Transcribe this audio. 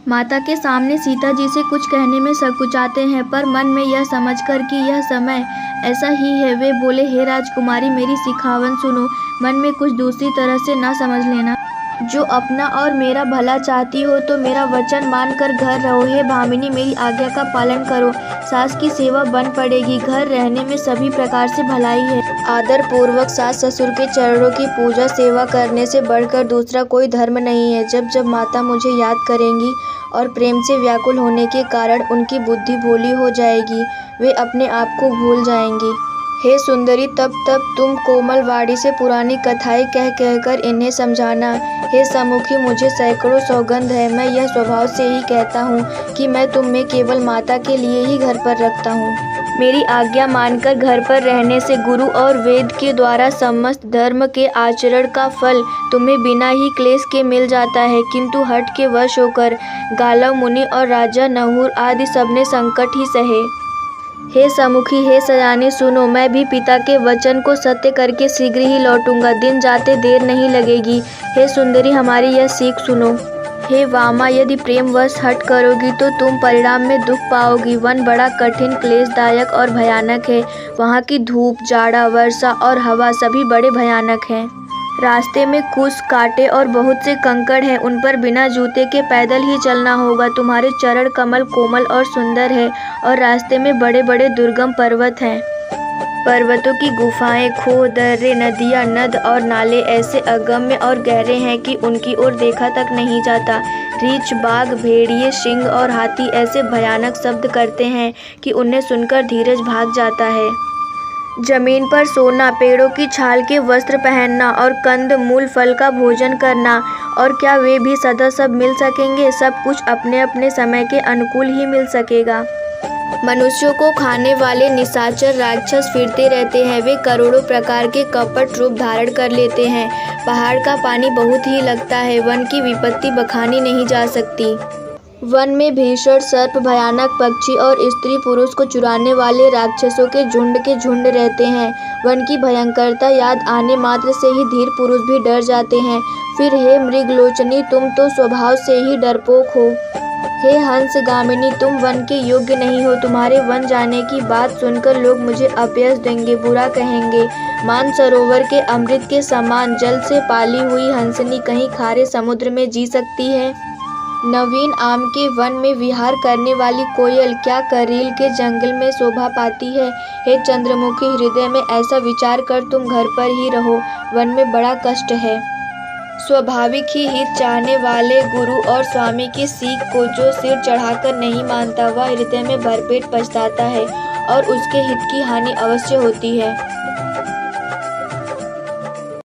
माता के सामने सीता जी से कुछ कहने में संकुचाते हैं, पर मन में यह समझकर कि यह समय ऐसा ही है, वे बोले, हे राजकुमारी, मेरी सिखावन सुनो। मन में कुछ दूसरी तरह से न समझ लेना। जो अपना और मेरा भला चाहती हो तो मेरा वचन मानकर घर रहो। हे भामिनी, मेरी आज्ञा का पालन करो। सास की सेवा बन पड़ेगी। घर रहने में सभी प्रकार से भलाई है। आदर पूर्वक सास ससुर के चरणों की पूजा सेवा करने से बढ़कर दूसरा कोई धर्म नहीं है। जब जब माता मुझे याद करेंगी और प्रेम से व्याकुल होने के कारण उनकी बुद्धि भोली हो जाएगी, वे अपने आप को भूल जाएंगी। हे सुंदरी, तब तब तुम कोमल वाणी से पुरानी कथाएं कह कहकर इन्हें समझाना। हे सम्मुखी, मुझे सैकड़ों सौगंध है। मैं यह स्वभाव से ही कहता हूँ कि मैं तुम में केवल माता के लिए ही घर पर रखता हूँ। मेरी आज्ञा मानकर घर पर रहने से गुरु और वेद के द्वारा समस्त धर्म के आचरण का फल तुम्हें बिना ही क्लेश के मिल जाता है, किंतु हठ के वश होकर गालव मुनि और राजा नहुर आदि सबने संकट ही सहे। हे सम्मुखी, हे सयानी, सुनो, मैं भी पिता के वचन को सत्य करके शीघ्र ही लौटूंगा। दिन जाते देर नहीं लगेगी। हे सुंदरी, हमारी यह सीख सुनो। हे वामा, यदि प्रेमवश हठ करोगी तो तुम परिणाम में दुख पाओगी। वन बड़ा कठिन, क्लेशदायक और भयानक है। वहाँ की धूप, जाड़ा, वर्षा और हवा सभी बड़े भयानक हैं। रास्ते में कुछ कांटे और बहुत से कंकड़ हैं, उन पर बिना जूते के पैदल ही चलना होगा। तुम्हारे चरण कमल कोमल और सुंदर है और रास्ते में बड़े बड़े दुर्गम पर्वत हैं। पर्वतों की गुफाएं, खो, दर्रे, नदियाँ, नद और नाले ऐसे अगम्य और गहरे हैं कि उनकी ओर देखा तक नहीं जाता। रीछ, बाघ, भेड़िए, सिंह और हाथी ऐसे भयानक शब्द करते हैं कि उन्हें सुनकर धीरज भाग जाता है। जमीन पर सोना, पेड़ों की छाल के वस्त्र पहनना और कंद मूल फल का भोजन करना, और क्या वे भी सदा सब मिल सकेंगे? सब कुछ अपने अपने समय के अनुकूल ही मिल सकेगा। मनुष्यों को खाने वाले निशाचर राक्षस फिरते रहते हैं। वे करोड़ों प्रकार के कपट रूप धारण कर लेते हैं। पहाड़ का पानी बहुत ही लगता है। वन की विपत्ति बखानी नहीं जा सकती। वन में भीषण सर्प, भयानक पक्षी और स्त्री पुरुष को चुराने वाले राक्षसों के झुंड रहते हैं। वन की भयंकरता याद आने मात्र से ही धीर पुरुष भी डर जाते हैं। फिर हे मृगलोचनी, तुम तो स्वभाव से ही डरपोक हो। हे हंसगामिनी, तुम वन के योग्य नहीं हो। तुम्हारे वन जाने की बात सुनकर लोग मुझे अपयश देंगे, बुरा कहेंगे। मानसरोवर के अमृत के समान जल से पाली हुई हंसनी कहीं खारे समुद्र में जी सकती है? नवीन आम के वन में विहार करने वाली कोयल क्या करील के जंगल में शोभा पाती है? हे चंद्रमुखी, हृदय में ऐसा विचार कर तुम घर पर ही रहो। वन में बड़ा कष्ट है। स्वाभाविक ही हित चाहने वाले गुरु और स्वामी की सीख को जो सिर चढ़ाकर नहीं मानता, वह हृदय में भरपेट पछताता है और उसके हित की हानि अवश्य होती है।